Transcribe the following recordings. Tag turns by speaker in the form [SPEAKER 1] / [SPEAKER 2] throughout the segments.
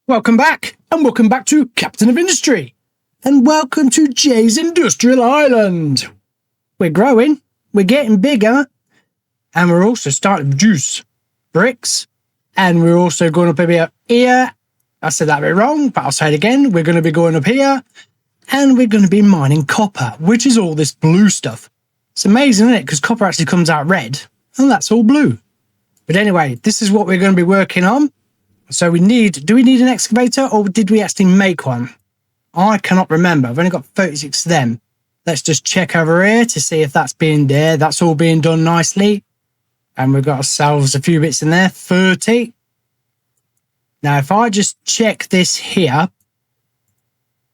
[SPEAKER 1] Welcome back, and welcome back to Captain of Industry, and welcome to Jay's Industrial Island. We're growing, we're getting bigger, and we're also starting to produce bricks, and we're also going up here. I said that a bit wrong, but I'll say it again. We're going to be going up here, and we're going to be mining copper, which is all this blue stuff. It's amazing, isn't it? Because copper actually comes out red, and that's all blue. But anyway, this is what we're going to be working on. So do we need an excavator, or did we actually make one? I cannot remember. I've only got 36 of them. Let's just check over here to see if that's being there. That's all being done nicely. And we've got ourselves a few bits in there, 30. Now, if I just check this here,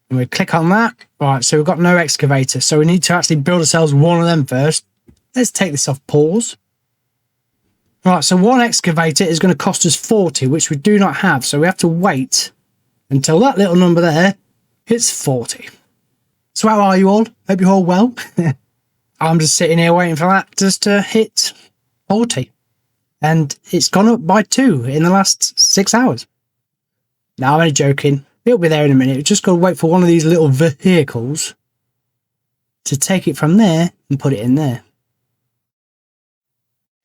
[SPEAKER 1] and we click on that, right, so we've got no excavator. So we need to actually build ourselves one of them first. Let's take this off pause. Right, so one excavator is going to cost us 40, which we do not have. So we have to wait until that little number there hits 40. So how are you all? Hope you're all well. I'm just sitting here waiting for that just to hit 40. And it's gone up by 2 in the last 6 hours. No, I'm only joking. It'll be there in a minute. We've just got to wait for one of these little vehicles to take it from there and put it in there.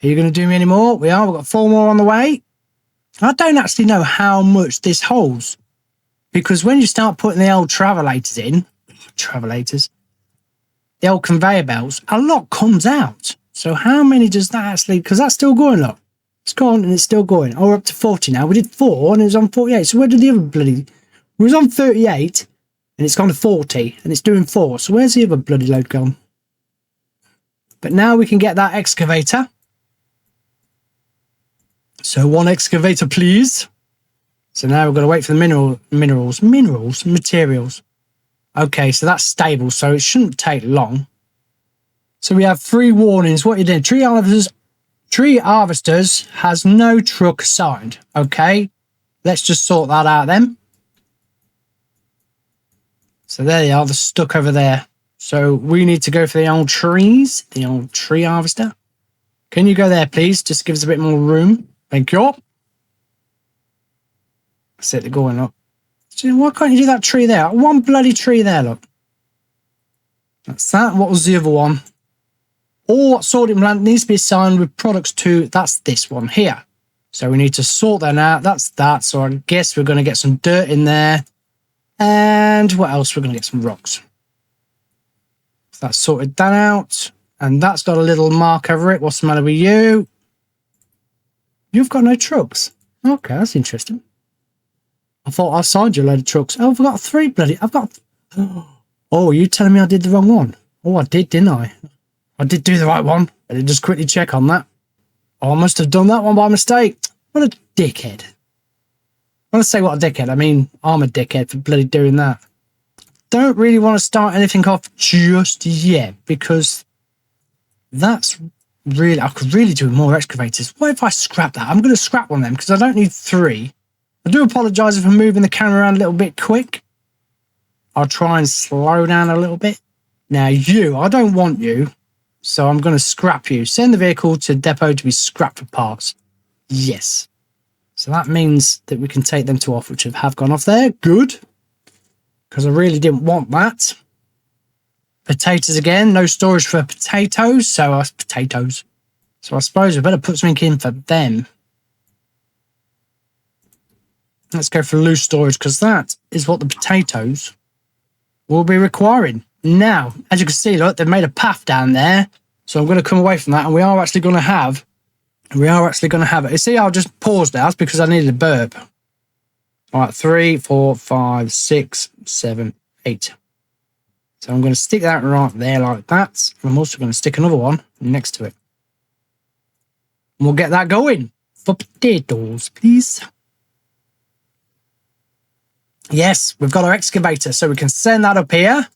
[SPEAKER 1] Are you going to do me any more? We are. We've got 4 more on the way. I don't actually know how much this holds, because when you start putting the old the old conveyor belts, a lot comes out. So how many does that actually, because that's still going up. It's gone and it's still going. Oh, we're up to 40 now. We did 4 and it was on 48. So where did the other bloody, we was on 38 and it's gone to 40 and it's doing 4. So where's the other bloody load gone? But now we can get that excavator. So 1 excavator, please. So now we've got to wait for the materials. Okay, so that's stable, so it shouldn't take long. So we have 3 warnings. What you did? Tree harvesters has no truck assigned. Okay, let's just sort that out then. So there they are, they're stuck over there. So we need to go for the old trees, the old tree harvester. Can you go there, please? Just give us a bit more room. Thank you. That's it, they're going up. Why can't you do that tree there? 1 bloody tree there, look. That's that. What was the other one? All sorting plant needs to be assigned with products to, that's this one here. So we need to sort that out. That's that. So I guess we're going to get some dirt in there. And what else? We're going to get some rocks. So that's sorted that out. And that's got a little mark over it. What's the matter with you? You've got no trucks. Okay, that's interesting. I thought I assigned you a load of trucks. Oh, I've got 3 bloody... Oh, are you telling me I did the wrong one? Oh, I did, didn't I? I did do the right one. I did just quickly check on that. Oh, I must have done that one by mistake. What a dickhead. When I say what a dickhead, I mean I'm a dickhead for bloody doing that. Don't really want to start anything off just yet, because that's... really, I could really do more excavators. What if I scrap that? I'm going to scrap one of them because I don't need 3. I do apologise if I'm moving the camera around a little bit quick. I'll try and slow down a little bit. Now I don't want you, so I'm going to scrap you. Send the vehicle to depot to be scrapped for parts. Yes. So that means that we can take them to off, which have gone off there. Good. Because I really didn't want that. Potatoes again, no storage for potatoes, so I suppose we better put something in for them. Let's go for loose storage, because that is what the potatoes will be requiring. Now, as you can see, look, they've made a path down there, so I'm going to come away from that, and we are actually going to have it. You see, I'll just pause now, that's because I needed a burp. All right, 3, 4, 5, 6, 7, 8. So I'm going to stick that right there like that. I'm also going to stick another one next to it. And we'll get that going. For potatoes, please. Yes, we've got our excavator, so we can send that up here.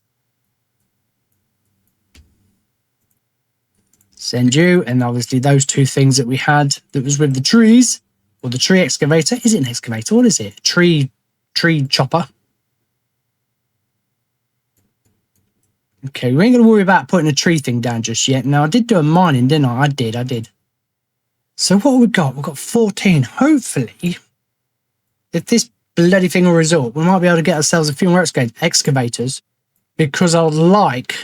[SPEAKER 1] Send you, and obviously those 2 things that we had that was with the trees, or the tree excavator. Is it an excavator? What is it? Tree chopper. Okay, we ain't going to worry about putting a tree thing down just yet. Now, I did do a mining, didn't I? I did. So what have we got? We've got 14. Hopefully, if this bloody thing will result. We might be able to get ourselves a few more excavators, because I would like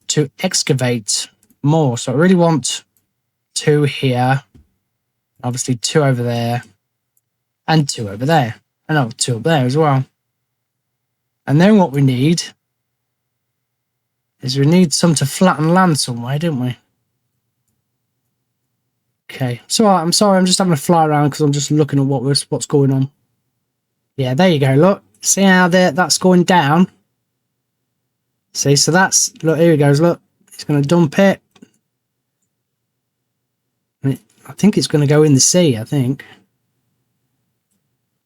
[SPEAKER 1] to excavate more. So I really want 2 here, obviously 2 over there, and 2 over there. And oh, 2 up there as well. And then what we need is we need some to flatten land somewhere, don't we? Okay, so I'm sorry, I'm just having to fly around because I'm just looking at what's going on. Yeah, there you go. Look, see how that's going down. See, so that's, look, here he goes. Look, he's going to dump it. I think it's going to go in the sea. I think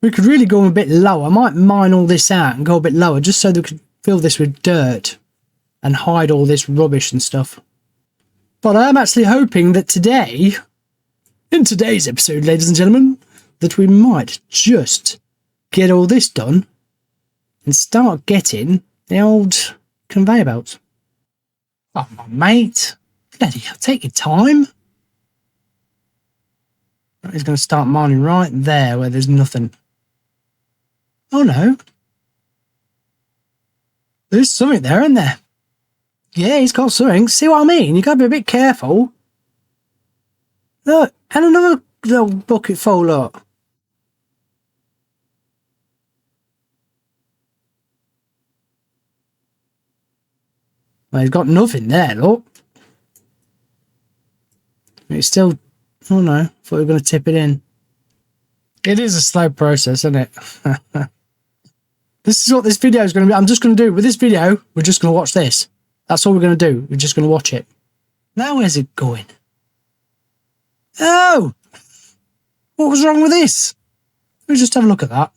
[SPEAKER 1] we could really go a bit lower. I might mine all this out and go a bit lower, just so that we could fill this with dirt and hide all this rubbish and stuff. But I am actually hoping that today, in today's episode, ladies and gentlemen, that we might just get all this done and start getting the old conveyor belts. Oh, mate. Bloody hell, take your time. He's going to start mining right there where there's nothing. Oh, no. There's something there, isn't there? Yeah, he's got something. See what I mean? You've got to be a bit careful. Look, and another little bucket full, look. Well, he's got nothing there, look. It's still... Oh no, thought we were going to tip it in. It is a slow process, isn't it? This is what this video is going to be. I'm just going to do, with this video, we're just going to watch this. That's all we're going to do. We're just going to watch it. Now where's it going? Oh! What was wrong with this? Let me just have a look at that.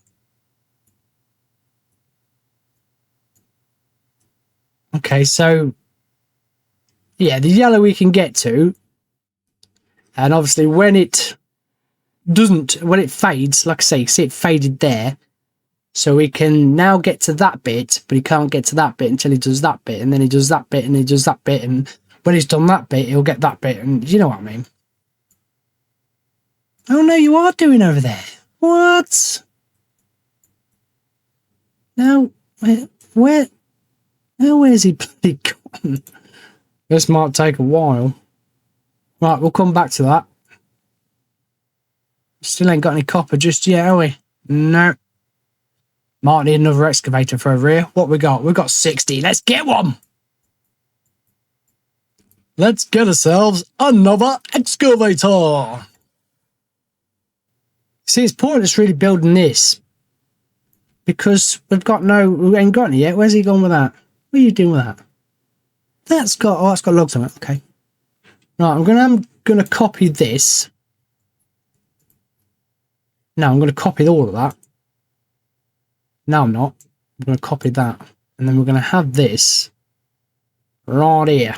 [SPEAKER 1] Okay, so... yeah, the yellow we can get to. And obviously when it doesn't, when it fades, like I say, you see it faded there. So we can now get to that bit, but he can't get to that bit until he does that bit. And then he does that bit and he does that bit. And when he's done that bit, he'll get that bit. And you know what I mean? Oh no, you are doing over there. What? Now, where's he bloody gone? This might take a while. Right, we'll come back to that. Still ain't got any copper just yet, are we? No. Might need another excavator for over here. What we got? We've got 60. Let's get one. Let's get ourselves another excavator. See, it's pointless really building this. Because we ain't got any yet. Where's he gone with that? What are you doing with that? That's got logs on it. Okay. Right, I'm gonna copy this. No, I'm gonna copy all of that. No, I'm not. I'm gonna copy that, and then we're gonna have this right here,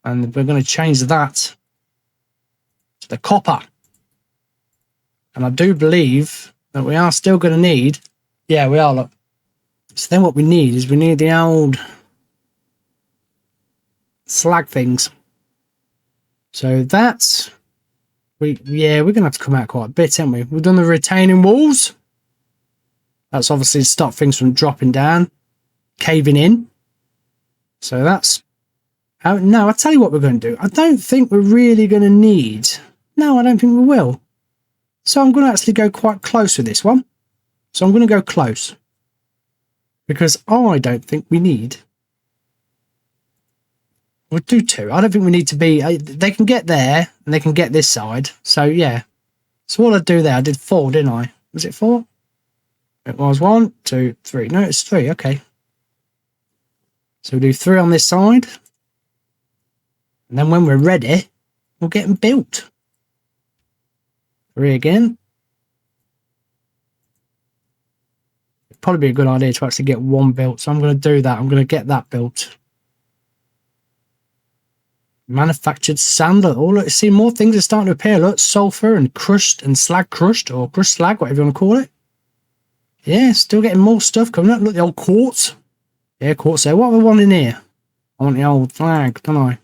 [SPEAKER 1] and we're gonna change that to the copper. And I do believe that we are still gonna need. Yeah, we are. Look. So then, what we need is the old slag things. So that's we're gonna have to come out quite a bit, aren't we? We've done the retaining walls. That's obviously to stop things from dropping down, caving in. So that's no, I'll tell you what we're going to do. I don't think we're really going to need. No, I don't think we will. So I'm going to actually go quite close with this one. So I'm going to go close because I don't think we need. We'll do 2. I don't think we need to be... they can get there, and they can get this side. So, yeah. So what I do there, I did 4, didn't I? Was it 4? It was 1, 2, 3. No, it's 3. Okay. So we'll do 3 on this side. And then when we're ready, we'll get them built. 3 again. It'd probably be a good idea to actually get 1 built. So I'm going to do that. I'm going to get that built. Manufactured sand. Oh, look, see, more things are starting to appear. Look, sulfur and crushed and slag crushed, or crushed slag, whatever you want to call it. Yeah, still getting more stuff coming up. Look, the old quartz. Yeah, quartz there. What have I want in here? I want the old flag, don't I?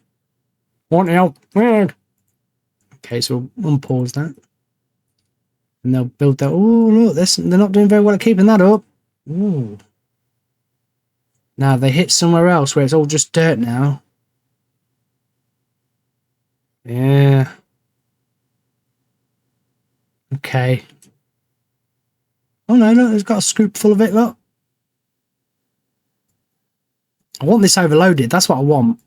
[SPEAKER 1] Want the old flag. Okay, so we'll unpause that. And they'll build that. Oh, look, they're not doing very well at keeping that up. Ooh. Now they hit somewhere else where it's all just dirt now. Yeah. Okay. Oh no, look, it's got a scoop full of it, look. I want this overloaded, that's what I want.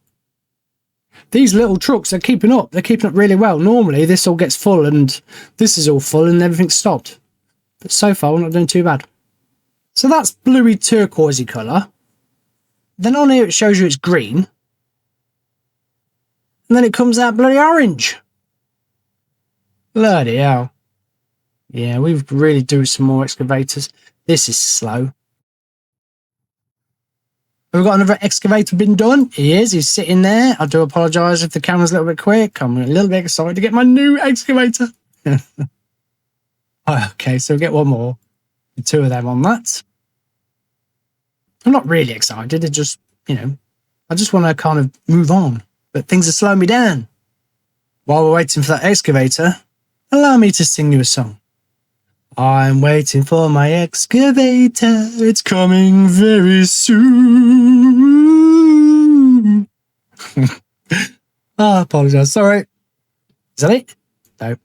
[SPEAKER 1] These little trucks are keeping up. They're keeping up really well. Normally, this all gets full and this is all full and everything's stopped. But so far, we're not doing too bad. So that's bluey turquoisey colour. Then on here, it shows you it's green. And then it comes out bloody orange. Bloody hell. Yeah, we really do some more excavators. This is slow. Have we got another excavator been done? He is. He's sitting there. I do apologise if the camera's a little bit quick. I'm a little bit excited to get my new excavator. Okay, so we'll get one more. 2 of them on that. I'm not really excited. It just, you know, I just want to kind of move on. But things are slowing me down. While we're waiting for that excavator, allow me to sing you a song. I'm waiting for my excavator. It's coming very soon. I apologise. Sorry. Is that it? No.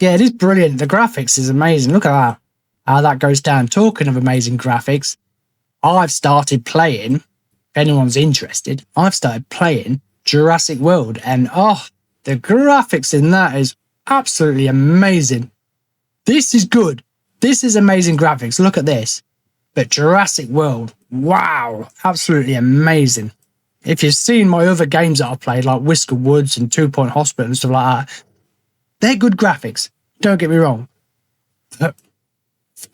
[SPEAKER 1] Yeah, it is brilliant. The graphics is amazing. Look at that. How that goes down. Talking of amazing graphics, I've started playing, if anyone's interested, I've started playing Jurassic World. And oh, the graphics in that is absolutely amazing. This is good. This is amazing graphics. Look at this. But Jurassic World, wow, absolutely amazing. If you've seen my other games that I've played, like Whisker Woods and 2 Point Hospital and stuff like that, they're good graphics. Don't get me wrong.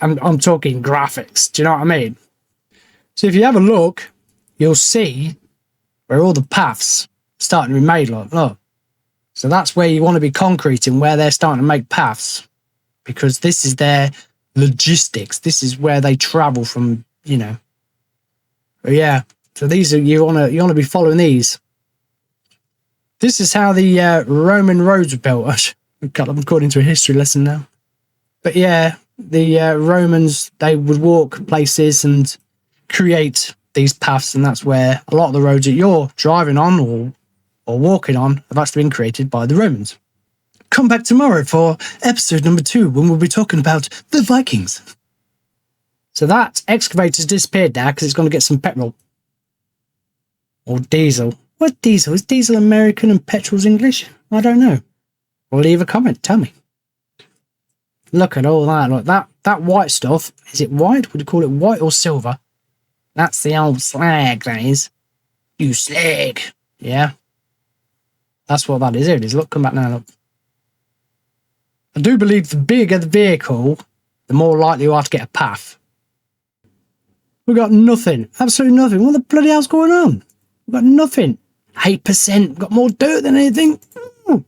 [SPEAKER 1] I'm talking graphics. Do you know what I mean? So if you have a look, you'll see where all the paths are starting to be made. Look. So that's where you want to be concreting, where they're starting to make paths. Because this is their logistics. This is where they travel from, you know. But yeah, so these are, you want to be following these. This is how the Roman roads were built. I'm according to a history lesson now. But yeah, the Romans, they would walk places and create these paths, and that's where a lot of the roads that you're driving on or walking on have actually been created by the Romans. Come back tomorrow for episode number 2 when we'll be talking about the Vikings. So that excavator's disappeared now because it's going to get some petrol. Or diesel. What diesel? Is diesel American and petrol's English? I don't know. Well, leave a comment. Tell me. Look at all that. Look, that white stuff. Is it white? Would you call it white or silver? That's the old slag, that is. You slag. Yeah. That's what that is. Here it is. Look, come back now. Look. I do believe the bigger the vehicle, the more likely you are to get a path. We've got nothing. Absolutely nothing. What the bloody hell's going on? We've got nothing. 8%. We've got more dirt than anything. Ooh.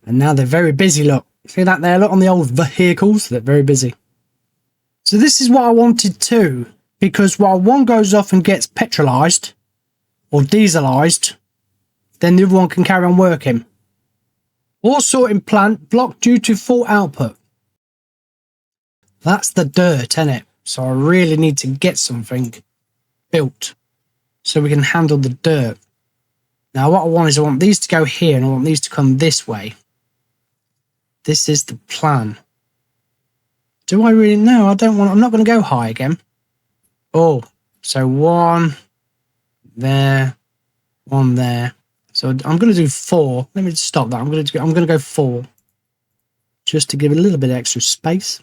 [SPEAKER 1] And now they're very busy, look. See that there? Look on the old vehicles. They're very busy. So this is what I wanted too. Because while one goes off and gets petrolized or dieselized, then the other one can carry on working. Ore sorting plant blocked due to full output. That's the dirt, isn't it? So I really need to get something built so we can handle the dirt. Now what I want is I want these to go here and I want these to come this way. This is the plan. Do I really? No, I don't want. I'm not going to go high again. Oh, so one there, one there. So I'm going to do 4. Let me just stop that. I'm going to go 4, just to give it a little bit of extra space.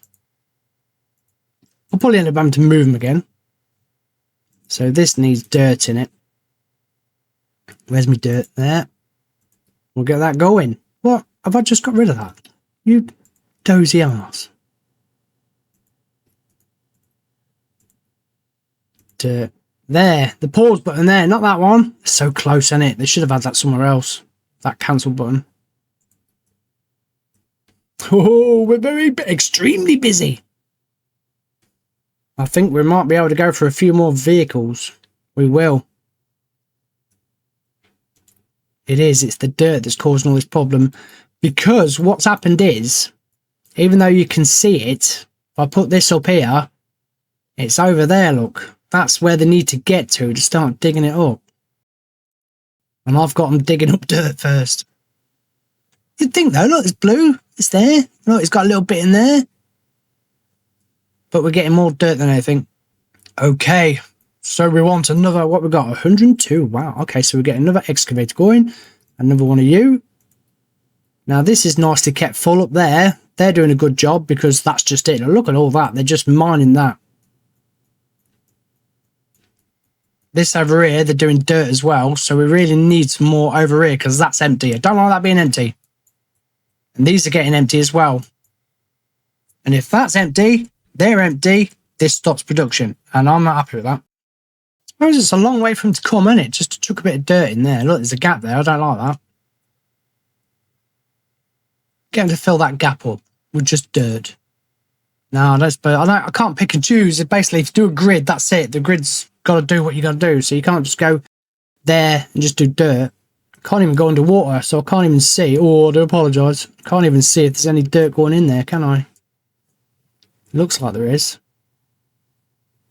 [SPEAKER 1] I'll probably end up having to move them again. So this needs dirt in it. Where's my dirt? There. We'll get that going. What? Have I just got rid of that? You dozy arse. Dirt. There, the pause button there, not that one. It's so close, isn't it? They should have had that somewhere else. That cancel button. Oh, we're extremely busy. I think we might be able to go for a few more vehicles. We will. It's the dirt that's causing all this problem. Because what's happened is, Even though you can see it, if I put this up here, it's over there, look. That's where they need to get to start digging it up. And I've got them digging up dirt first. You'd think though, look, it's blue. It's there. Look, it's got a little bit in there. But we're getting more dirt than anything. Okay, so we want another, what we got? 102. Wow, okay, so we get another excavator going. Another one of you. Now this is nicely kept full up there. They're doing a good job because that's just it. Now, look at all that. They're just mining that. This over here, they're doing dirt as well. So we really need some more over here because that's empty. I don't like that being empty. And these are getting empty as well. And if that's empty, they're empty, this stops production. And I'm not happy with that. I suppose it's a long way for them to come, isn't it? Just to chuck a bit of dirt in there. Look, there's a gap there. I don't like that. Get them to fill that gap up with just dirt. No, I can't pick and choose. Basically, if you do a grid, that's it. The grid's got to do what you got to do. So you can't just go there and just do dirt. Can't even go underwater, so I can't even see. Oh, I do apologise. Can't even see if there's any dirt going in there, can I? Looks like there is.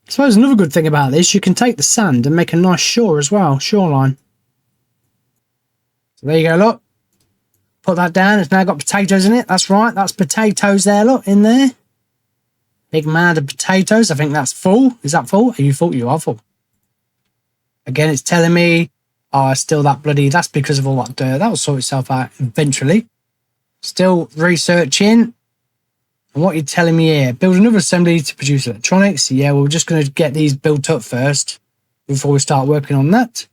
[SPEAKER 1] I suppose another good thing about this, you can take the sand and make a nice shore as well, shoreline. So there you go, look. Put that down. It's now got potatoes in it. That's right. That's potatoes there, look, in there. Big mound of potatoes. I think that's full. Is that full? Are you full? You are full. Again, it's telling me, oh, still that bloody, that's because of all that dirt. That will sort itself out eventually. Still researching. And what you're telling me here, build another assembly to produce electronics. Yeah, we're just going to get these built up first before we start working on that.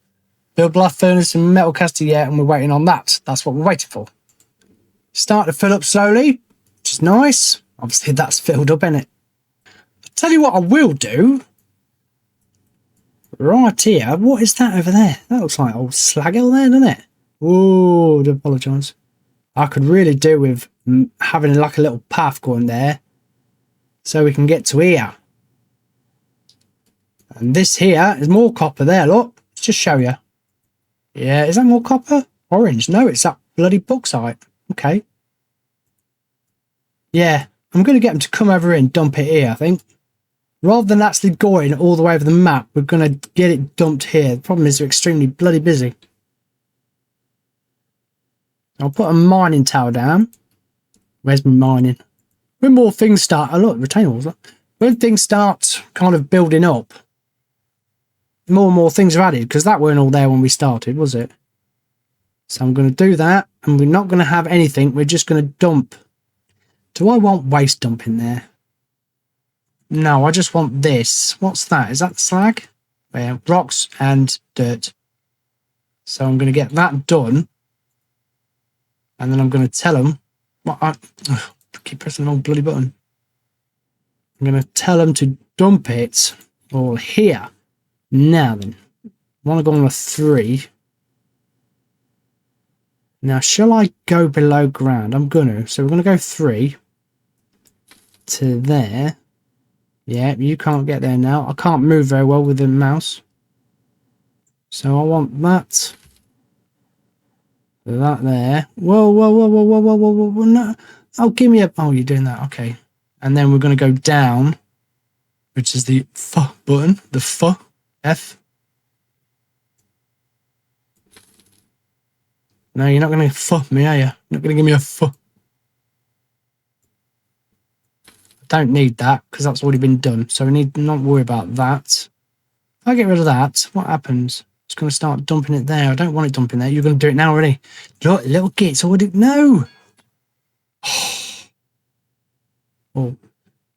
[SPEAKER 1] Build blast furnace and metal caster, yeah, and we're waiting on that. That's what we're waiting for. Start to fill up slowly, which is nice. Obviously, that's filled up, isn't it? I'll tell you what I will do. Right here, what is that over there? That looks like old slag hill there, doesn't it? Oh, I do apologise. I could really do with having like a little path going there so we can get to here. And this here is more copper there, look. Let's just show you. Yeah, is that more copper? Orange. No, it's that bloody bauxite. Okay. Yeah, I'm going to get them to come over here and dump it here, I think. Rather than actually going all the way over the map, we're going to get it dumped here. The problem is they're extremely bloody busy. I'll put a mining tower down. Where's my mining? When more things start... Oh, look, retaining walls. Look. When things start kind of building up, more and more things are added, because that weren't all there when we started, was it? So I'm going to do that, and we're not going to have anything. We're just going to dump. Do I want waste dumping there? No, I just want this. What's that? Is that slag? Yeah, rocks and dirt. So I'm going to get that done. And then I'm going to tell them... I keep pressing the wrong bloody button. I'm going to tell them to dump it all here. Now then, I want to go on a 3. Now, shall I go below ground? I'm going to. So we're going to go 3 to there. Yeah, you can't get there now. I can't move very well with the mouse. So I want that. That there. Whoa, whoa, whoa, whoa, whoa, whoa, whoa, whoa, no. Oh, give me a... Oh, you're doing that. Okay. And then we're going to go down, which is the F button. The F. No, you're not going to F me, are you? You're not going to give me a F. I don't need that, because that's already been done. So we need to not worry about that. If I get rid of that, what happens? It's going to start dumping it there. I don't want it dumping there. You're going to do it now already. Look, little gits already... No! Oh,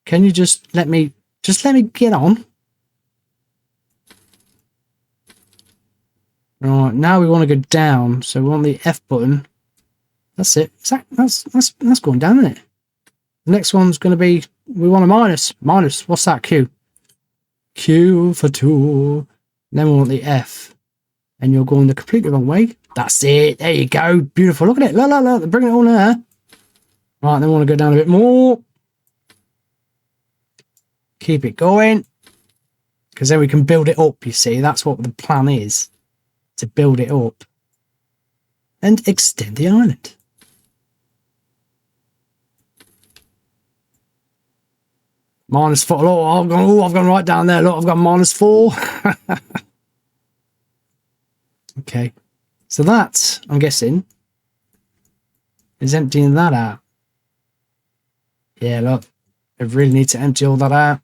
[SPEAKER 1] can you just let me... Just let me get on? Right, now we want to go down. So we want the F button. That's it. That's going down, isn't it? The next one's going to be... We want a minus. Minus. What's that? Q. Q for 2. Then we want the F. And you're going the completely wrong way. That's it. There you go. Beautiful. Look at it. Look, look, look. They're bringing it all there. Right, then we want to go down a bit more. Keep it going. Because then we can build it up, you see. That's what the plan is. To build it up. And extend the island. -4. Look, I've gone right down there. Look, I've got -4. Okay. So that, I'm guessing, is emptying that out. Yeah, look. I really need to empty all that out.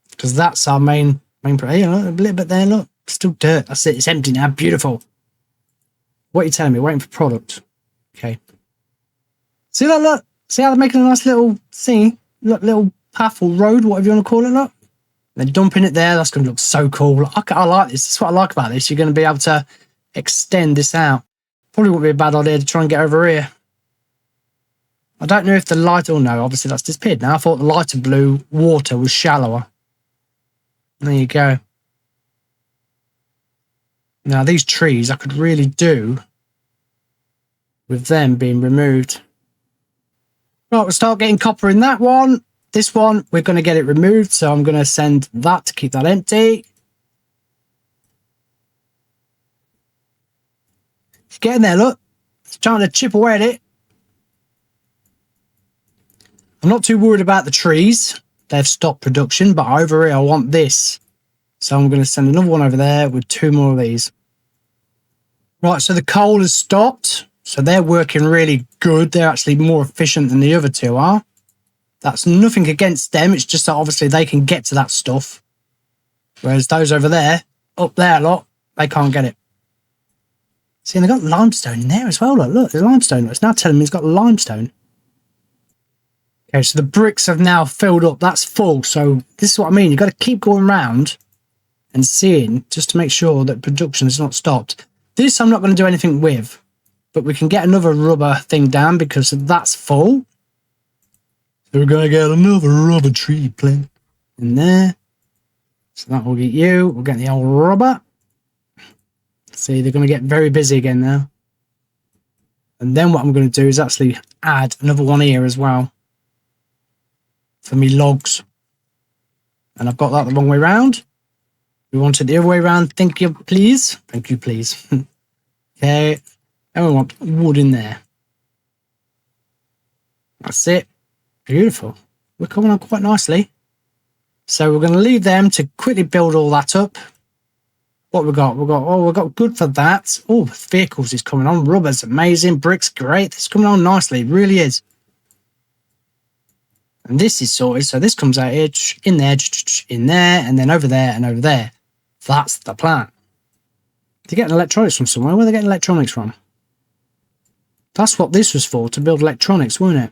[SPEAKER 1] Because that's our main hey, look, a little bit there, look. Still dirt. That's it. It's empty now. Beautiful. What are you telling me? Waiting for product. Okay. See that, look? See how they're making a nice little thing? Look, little path or road, whatever you want to call it, look. They're dumping it there. That's going to look so cool. I like this. That's what I like about this. You're going to be able to extend this out. Probably wouldn't be a bad idea to try and get over here. I don't know if the light... Oh, no. Obviously, that's disappeared now. I thought the lighter blue water was shallower. There you go. Now, these trees I could really do with them being removed. Right, we'll start getting copper in that one. This one, we're going to get it removed, so I'm going to send that to keep that empty. It's getting there, look. It's trying to chip away at it. I'm not too worried about the trees. They've stopped production, but over here I want this. So I'm going to send another one over there with 2 more of these. Right, so the coal has stopped. So they're working really good. They're actually more efficient than the other 2 are. That's nothing against them. It's just that obviously they can get to that stuff. Whereas those over there, up there a lot, they can't get it. See, and they've got limestone in there as well. Look, there's limestone. It's now telling me it's got limestone. Okay, so the bricks have now filled up. That's full. So this is what I mean. You've got to keep going around and seeing just to make sure that production is not stopped. This I'm not going to do anything with. But we can get another rubber thing down because that's full. So we're going to get another rubber tree plant in there. So that will get you. We'll get the old rubber. See, they're going to get very busy again now. And then what I'm going to do is actually add another one here as well. For me logs. And I've got that the wrong way round. We want it the other way around. Thank you, please. Thank you, please. Okay. And we want wood in there. That's it. Beautiful. We're coming on quite nicely. So we're going to leave them to quickly build all that up. What we got? We've got good for that. Oh, vehicles is coming on. Rubber's amazing. Bricks, great. It's coming on nicely. It really is. And this is sorted. So this comes out here, in there, and then over there and over there. That's the plan. They're getting electronics from somewhere. Where are they getting electronics from? That's what this was for, to build electronics, wasn't it?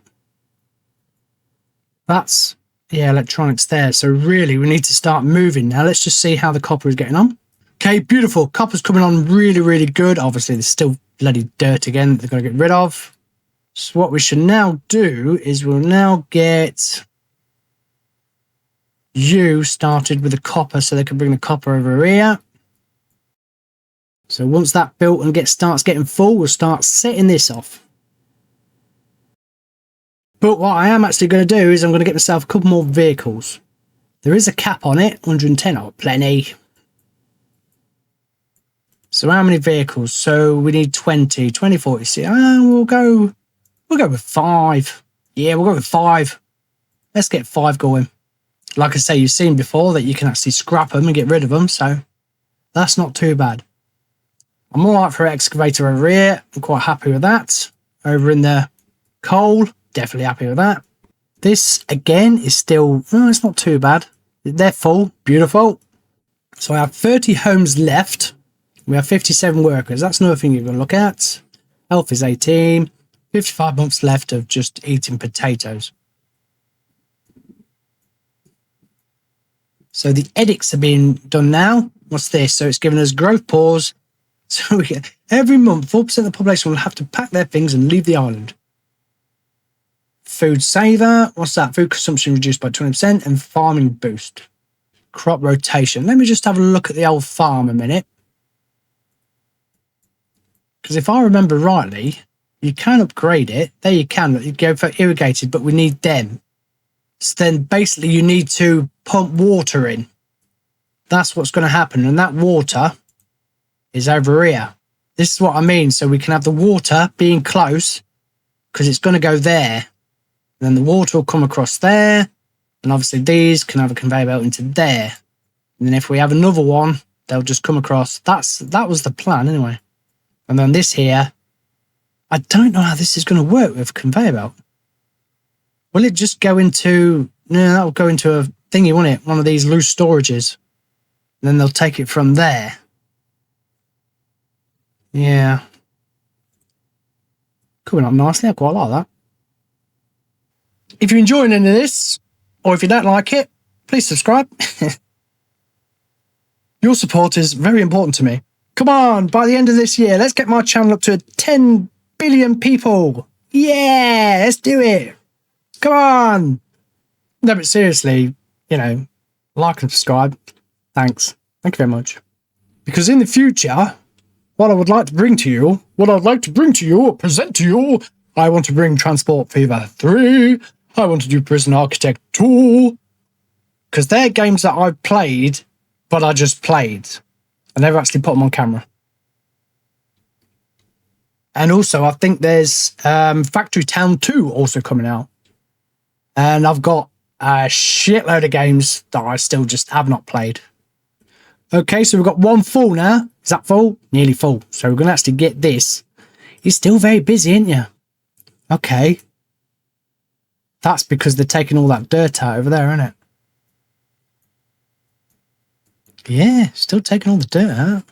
[SPEAKER 1] That's, yeah, electronics there. So really, we need to start moving now. Let's just see how the copper is getting on. Okay, beautiful. Copper's coming on really, really good. Obviously, there's still bloody dirt again that they've got to get rid of. So what we should now do is we'll now get you started with the copper so they can bring the copper over here. So once that built and starts getting full, we'll start setting this off. But what I am actually going to do is I'm going to get myself a couple more vehicles. There is a cap on it, 110. Oh, plenty. So how many vehicles? So we need 20, 20, 40. See, we'll go with 5. Yeah, we'll go with 5. Let's get 5 going. Like I say, you've seen before that you can actually scrap them and get rid of them. So that's not too bad. I'm all right for an excavator over here. I'm quite happy with that. Over in the coal, definitely happy with that. This, again, is still... Oh, it's not too bad. They're full. Beautiful. So I have 30 homes left. We have 57 workers. That's another thing you're going to look at. Health is 18. 55 months left of just eating potatoes. So the edicts are being done now. What's this? So it's giving us growth pause. So we get, every month, 4% of the population will have to pack their things and leave the island. Food saver. What's that? Food consumption reduced by 20% and farming boost. Crop rotation. Let me just have a look at the old farm a minute. Because if I remember rightly, you can upgrade it. There you can. You go for irrigated, but we need them. So then basically you need to pump water in. That's what's going to happen. And that water is over here. This is what I mean. So we can have the water being close because it's going to go there. Then the water will come across there. And obviously these can have a conveyor belt into there. And then if we have another one, they'll just come across. That was the plan anyway. And then this here, I don't know how this is going to work with a conveyor belt. Will it just go into, no, that'll go into a thingy, won't it? One of these loose storages. And then they'll take it from there. Yeah. Coming up nicely, I quite like that. If you're enjoying any of this, or if you don't like it, please subscribe. Your support is very important to me. Come on, by the end of this year, let's get my channel up to 10 billion people. Yeah, let's do it. Come on. No, but seriously, you know, like and subscribe. Thanks. Thank you very much. Because in the future, what I would like to bring to you, or present to you, I want to bring Transport Fever 3. I want to do Prison Architect 2. Because they're games that I've played, but I just played. I never actually put them on camera. And also, I think there's Factory Town 2 also coming out. And I've got a shitload of games that I still just have not played. Okay, so we've got one full now. Is that full? Nearly full. So we're going to actually get this. You're still very busy, aren't you? Okay. That's because they're taking all that dirt out over there, isn't it? Yeah, still taking all the dirt out.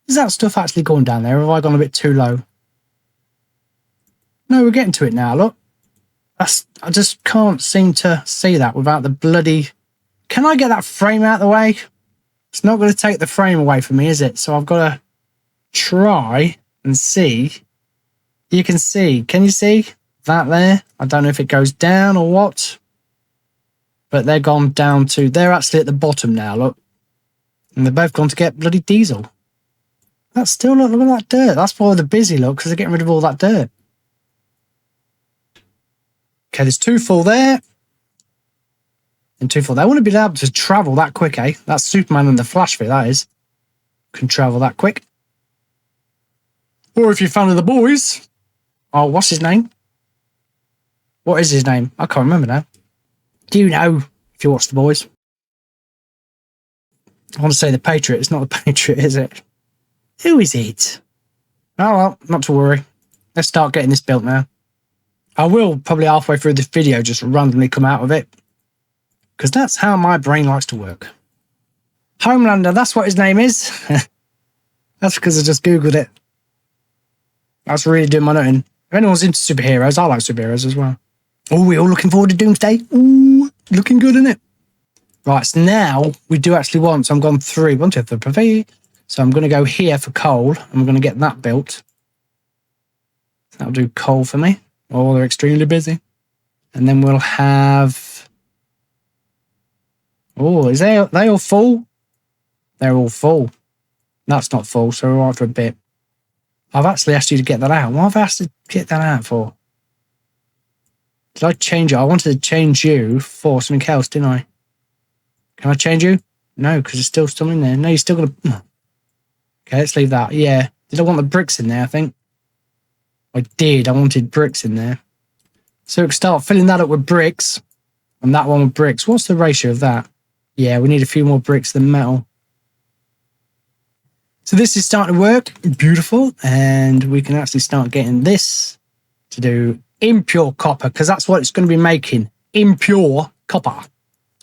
[SPEAKER 1] Is that stuff actually going down there? Or have I gone a bit too low? No, we're getting to it now, look. I just can't seem to see that without the bloody... Can I get that frame out of the way? It's not going to take the frame away from me, is it? So I've got to try and see. You can see. Can you see that there? I don't know if it goes down or what. But they're gone down to... They're actually at the bottom now, look. And they've both gone to get bloody diesel. That's still not... Look at that dirt. That's why they're busy, look, because they're getting rid of all that dirt. Okay, there's 2 full there. And 2 full there. I wouldn't be able to travel that quick, eh? That's Superman and the Flash fit, that is. Can travel that quick. Or if you're a fan of the boys. Oh, what's his name? What is his name? I can't remember now. Do you know if you watch the boys? I want to say the Patriot. It's not the Patriot, is it? Who is it? Oh, well, not to worry. Let's start getting this built now. I will probably halfway through this video just randomly come out of it. Because that's how my brain likes to work. Homelander, that's what his name is. That's because I just Googled it. That's really doing my nothing. If anyone's into superheroes, I like superheroes as well. Oh, we're all looking forward to Doomsday. Ooh, looking good, isn't it? Right, so now we do actually want, so I'm going 3, 1, 2, 3. So I'm going to go here for coal, and we're going to get that built. That'll do coal for me. Oh, they're extremely busy. And then we'll have... Oh, are they all full? They're all full. That's not full, so we're all right for a bit. I've actually asked you to get that out. What have I asked to get that out for? Did I change it? I wanted to change you for something else, didn't I? Can I change you? No, because it's still in there. No, you're still going to... Okay, let's leave that. Yeah. Did I want the bricks in there, I think? I did. I wanted bricks in there. So we can start filling that up with bricks. And that one with bricks. What's the ratio of that? Yeah, we need a few more bricks than metal. So this is starting to work. Beautiful. And we can actually start getting this to do impure copper, because that's what it's going to be making. Impure copper.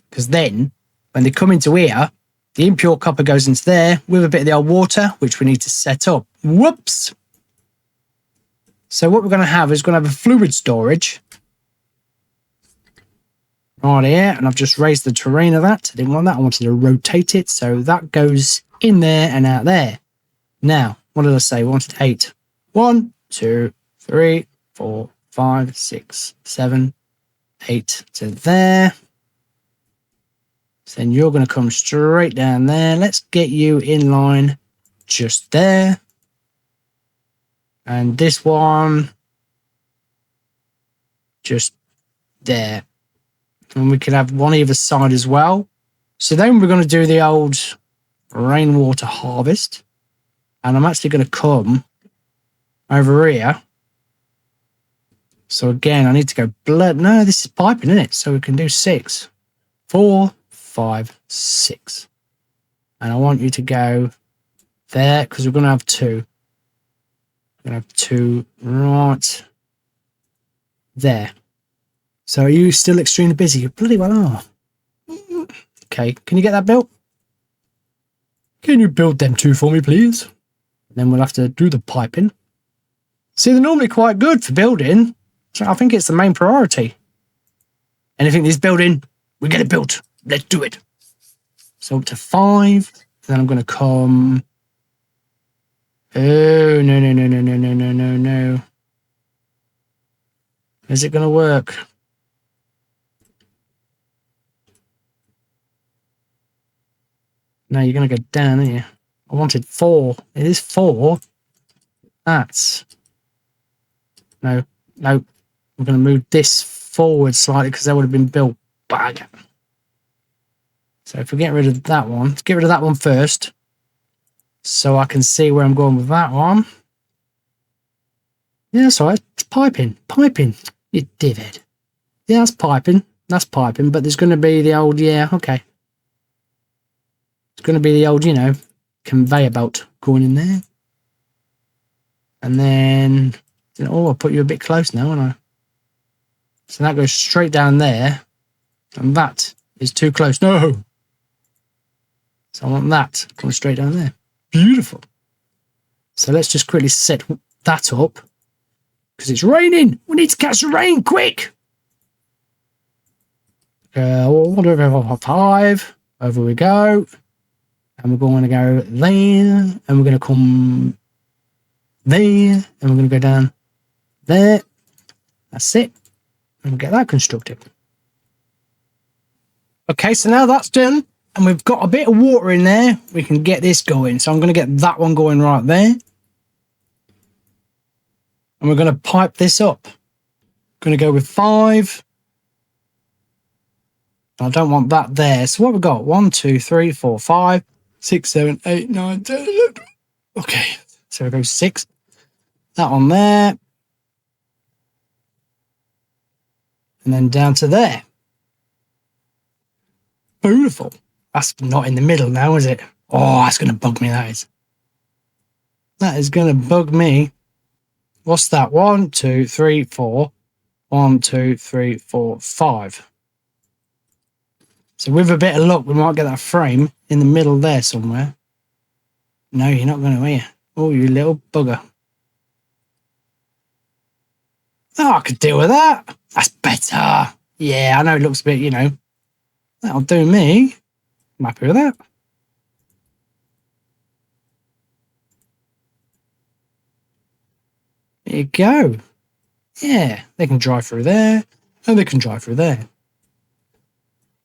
[SPEAKER 1] Because then, when they come into here, the impure copper goes into there with a bit of the old water, which we need to set up. Whoops! So what we're going to have is going to have a fluid storage. Right here, and I've just raised the terrain of that. I didn't want that. I wanted to rotate it, so that goes in there and out there. Now, what did I say? We wanted 8. 1, 2, 3, 4, 5, 6, 7, 8 to there. So then you're going to come straight down there. Let's get you in line just there. And this one just there. And we could have one either side as well. So then we're going to do the old rainwater harvest. And I'm actually going to come over here So again, I need to go blood. No, this is piping, isn't it? So we can do 6, 4, 5, 6. And I want you to go there because we're going to have 2. We're going to have 2 right there. So are you still extremely busy? You bloody well are. Okay, can you get that built? Can you build them 2 for me, please? And then we'll have to do the piping. See, they're normally quite good for building. So I think it's the main priority. Anything needs building, we get it built. Let's do it. So up to 5. Then I'm going to come... Oh, no. Is it going to work? No, you're going to go down, aren't you? I wanted 4. It is 4. That's... No. I'm going to move this forward slightly because that would have been built back. So if we get rid of that one, let's get rid of that one first so I can see where I'm going with that one. Yeah, that's all right. It's piping. You divot. Yeah, that's piping, but there's going to be the old, yeah, okay. It's going to be the old, conveyor belt going in there. And then, I put you a bit close now, haven't I? So that goes straight down there. And that is too close. No! So I want that going straight down there. Beautiful. So let's just quickly set that up. Because it's raining. We need to catch the rain, quick! 5. Over we go. And we're going to go there. And we're going to come there. And we're going to go down there. That's it. And we'll get that constructed. Okay, so now that's done. And we've got a bit of water in there. We can get this going. So I'm going to get that one going right there. And we're going to pipe this up. Going to go with 5. I don't want that there. So what we've got? 1, 2, 3, 4, 5, 6, 7, 8, 9, 10, 11. Okay. So we go 6. That on there. And then down to there. Beautiful. That's not in the middle now, is it? Oh, that's going to bug me, that is. That is going to bug me. What's that? 1, 2, 3, 4. 1, 2, 3, 4, 5. So with a bit of luck, we might get that frame in the middle there somewhere. No, you're not going to, are you? Oh, you little bugger. Oh, I could deal with that. That's better. Yeah, I know it looks a bit, that'll do me. I'm happy with that. There you go. Yeah, they can drive through there, and they can drive through there.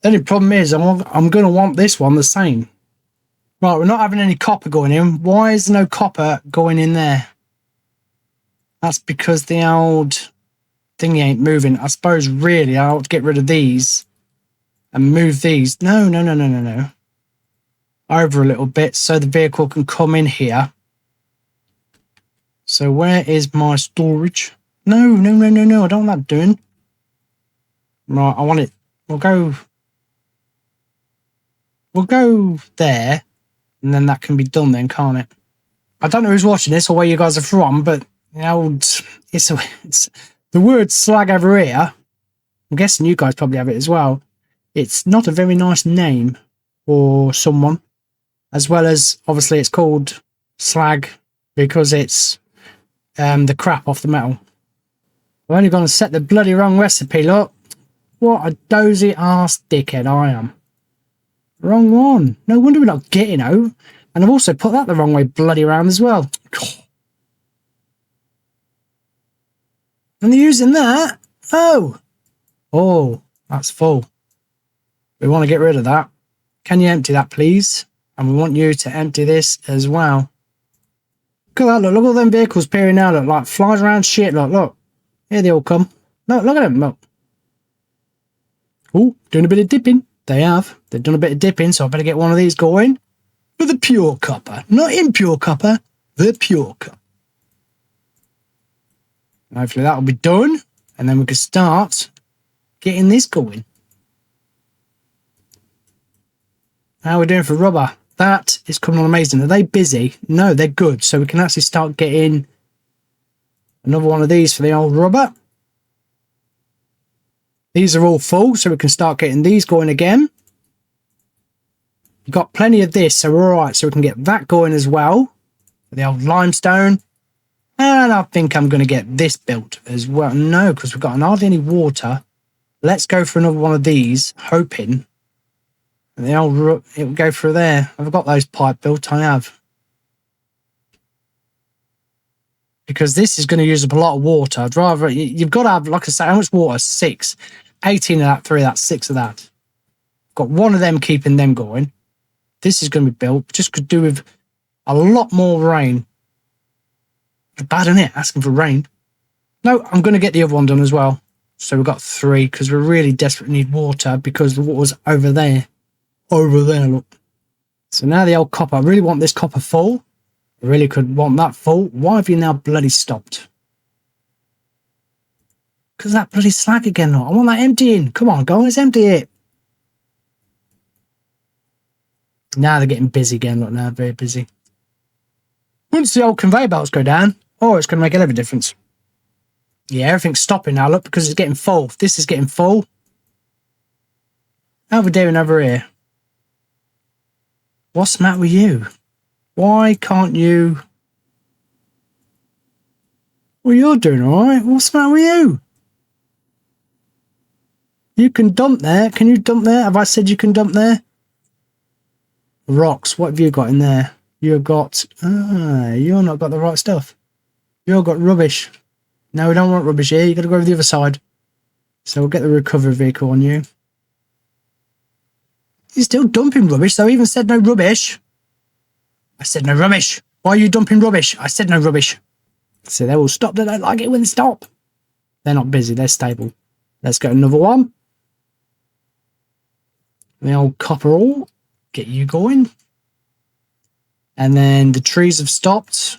[SPEAKER 1] The only problem is I'm going to want this one the same. Right, we're not having any copper going in. Why is there no copper going in there? That's because the old thingy ain't moving. I suppose really I ought to get rid of these and move these. No. Over a little bit so the vehicle can come in here. So where is my storage? No. I don't want that doing. Right, I want it. We'll go there, and then that can be done then, can't it? I don't know who's watching this or where you guys are from, but it's the word slag over here. I'm guessing you guys probably have it as well. It's not a very nice name for someone, as well as obviously it's called slag because it's the crap off the metal. I've only gone and set the bloody wrong recipe, look. What a dozy ass dickhead I am. Wrong one. No wonder we're not getting out. And I've also put that the wrong way bloody around as well. And they're using that. Oh, that's full. We want to get rid of that. Can you empty that, please? And we want you to empty this as well. Look at that, look at all them vehicles peering now, look, like flies around shit, look. Here they all come. Look at them, look. Oh, doing a bit of dipping. They have. They've done a bit of dipping, so I better get one of these going. For the pure copper. Not impure copper, the pure copper. Hopefully that'll be done. And then we can start getting this going. How are we doing for rubber? That is coming on amazing. Are they busy? No, they're good. So we can actually start getting another one of these for the old rubber. These are all full, so we can start getting these going again. We've got plenty of this, so we're all right. So we can get that going as well. The old limestone. And I think I'm going to get this built as well. No, because we've got hardly any water. Let's go for another one of these, hoping the old it will go through there. I've got those pipe built. I have. Because this is going to use up a lot of water. I'd rather, you've got to have, like I say, how much water? 6. 18 of that, 3 of that, 6 of that. Got one of them keeping them going. This is going to be built. Just could do with a lot more rain. It's bad, isn't it? Asking for rain. No, I'm going to get the other one done as well. So we've got 3 because we really desperately need water because the water's over there. Over there, look. So now the old copper. I really want this copper full. I really could want that full. Why have you now bloody stopped? Because that bloody slag again, look. I want that emptying. Come on, guys, empty it. Now they're getting busy again. Look, now very busy. Once the old conveyor belts go down, oh, it's going to make a lot of difference. Yeah, everything's stopping now, look, because it's getting full. This is getting full. How are we doing over here? What's the matter with you? Why can't you? Well, you're doing all right. What's the matter with you? You can dump there. Can you dump there? Have I said you can dump there? Rocks. What have you got in there? You've got... you're not got the right stuff. You've got rubbish. No, we don't want rubbish here. You've got to go over the other side. So we'll get the recovery vehicle on you. You're still dumping rubbish, so I even said no rubbish. I said no rubbish. Why are you dumping rubbish? I said no rubbish. So they will stop. They don't like it when they stop. They're not busy. They're stable. Let's get another one. The old copper ore. Get you going. And then the trees have stopped.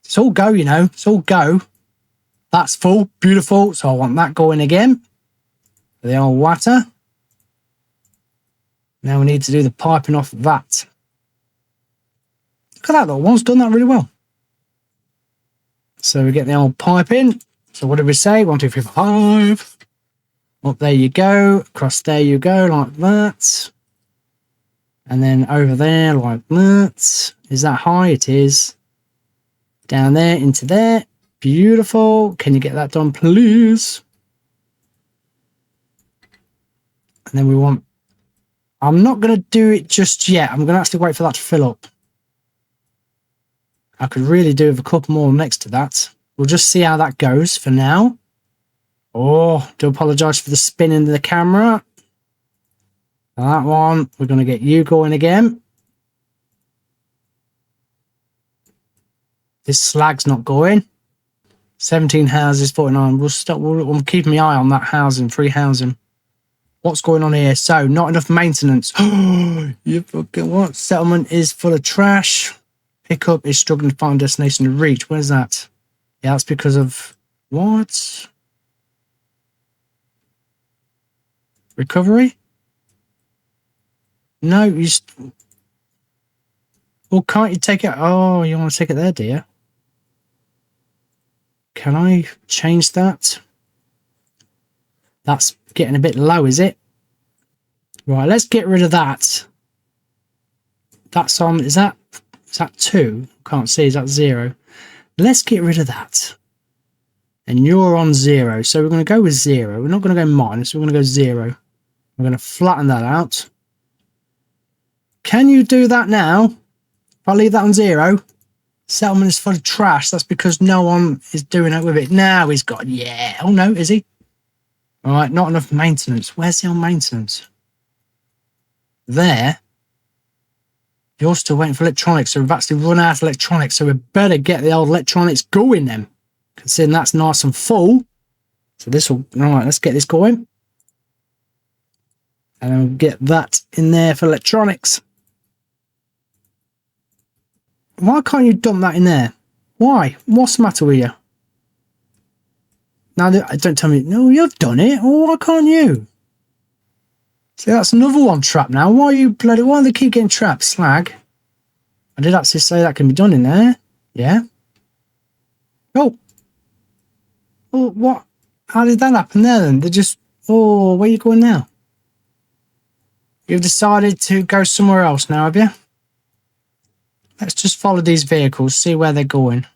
[SPEAKER 1] It's all go, you know. It's all go. That's full. Beautiful. So I want that going again. The old water. Now we need to do the piping off that. Look at that little one's done that really well. So we get the old pipe in. So what did we say? 1, 2, 3, 4, 5. Up there you go. Across there you go, like that. And then over there, like that. Is that high? It is. Down there, into there. Beautiful. Can you get that done, please? And then we want... I'm not going to do it just yet. I'm going to actually wait for that to fill up. I could really do with a couple more next to that. We'll just see how that goes for now. Oh, do apologise for the spin into the camera. That one, we're going to get you going again. This slag's not going. 17 houses, 49. We'll keep my eye on that housing, free housing. What's going on here? So, not enough maintenance. You fucking what? Settlement is full of trash. Pickup is struggling to find a destination to reach. Where's that? Yeah, that's because of what? Recovery? No, you... Well, can't you take it? Oh, you want to take it there, dear? Can I change that? That's getting a bit low, is it? Right, let's get rid of that. That's on, is that 2? Can't see, is that 0? Let's get rid of that. And you're on 0. So we're going to go with 0. We're not going to go minus, we're going to go 0. We're going to flatten that out. Can you do that now? If I leave that on 0, settlement is full of trash. That's because no one is doing it with it. Now he's got, yeah. Oh no, is he? All right, not enough maintenance. Where's the old maintenance? There. You're still waiting for electronics, so we've actually run out of electronics, so we better get the old electronics going then. Considering that's nice and full. So this will, all right, let's get this going. And then we'll get that in there for electronics. Why can't you dump that in there? Why? What's the matter with you? Now, don't tell me, no, you've done it. Oh, why can't you? See, that's another one trapped now. Why do they keep getting trapped? Slag. I did actually say that can be done in there. Yeah. Oh. Oh, what? How did that happen there then? They just, oh, where are you going now? You've decided to go somewhere else now, have you? Let's just follow these vehicles, see where they're going.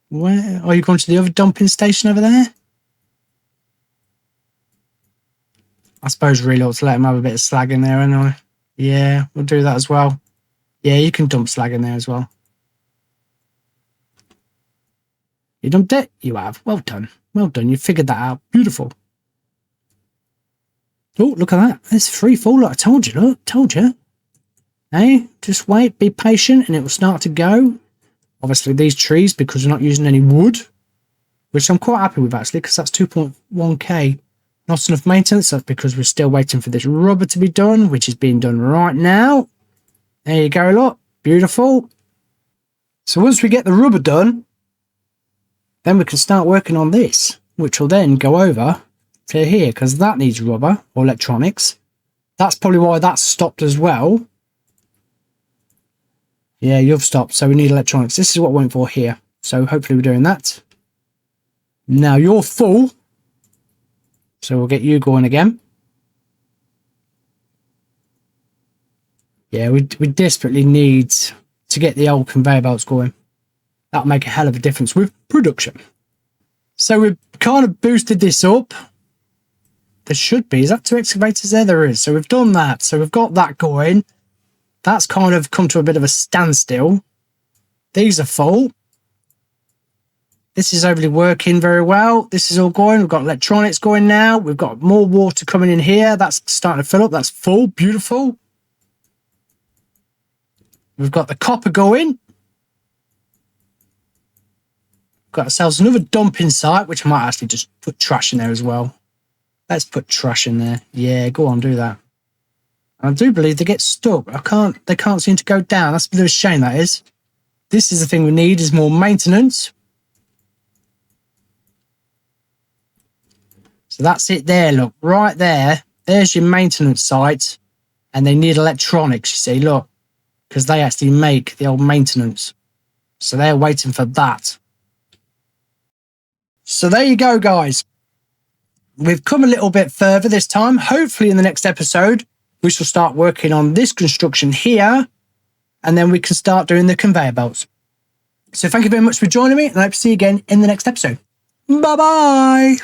[SPEAKER 1] Where are you going to the other dumping station over there? I suppose really ought to let them have a bit of slag in there anyway. Yeah, we'll do that as well. Yeah, you can dump slag in there as well. You dumped it? You have. Well done. Well done. You figured that out. Beautiful. Oh, look at that. It's free fall. Look, I told you. Look, told you. Hey, just wait. Be patient and it will start to go. Obviously, these trees, because we're not using any wood, which I'm quite happy with actually, because that's 2.1k. Not enough maintenance. That's because we're still waiting for this rubber to be done, which is being done right now. There you go, look. Beautiful. So once we get the rubber done, then we can start working on this, which will then go over to here, because that needs rubber or electronics. That's probably why that's stopped as well. Yeah, you've stopped, so we need electronics. This is what I went for here. So hopefully we're doing that. Now you're full. So we'll get you going again. Yeah, we desperately need to get the old conveyor belts going. That'll make a hell of a difference with production. So we've kind of boosted this up. There should be. Is that 2 excavators there? There is. So we've done that. So we've got that going. That's kind of come to a bit of a standstill. These are full. This is overly working very well. This is all going. We've got electronics going now. We've got more water coming in here. That's starting to fill up. That's full. Beautiful. We've got the copper going. Got ourselves another dumping site, which I might actually just put trash in there as well. Let's put trash in there. Yeah, go on, do that. I do believe they get stuck. They can't seem to go down. That's a bit of a shame, that is. This is the thing we need, is more maintenance. So that's it there, look, right there. There's your maintenance site. And they need electronics, you see, look. Because they actually make the old maintenance. So they're waiting for that. So there you go, guys. We've come a little bit further this time. Hopefully in the next episode, we shall start working on this construction here. And then we can start doing the conveyor belts. So thank you very much for joining me. And I hope to see you again in the next episode. Bye-bye.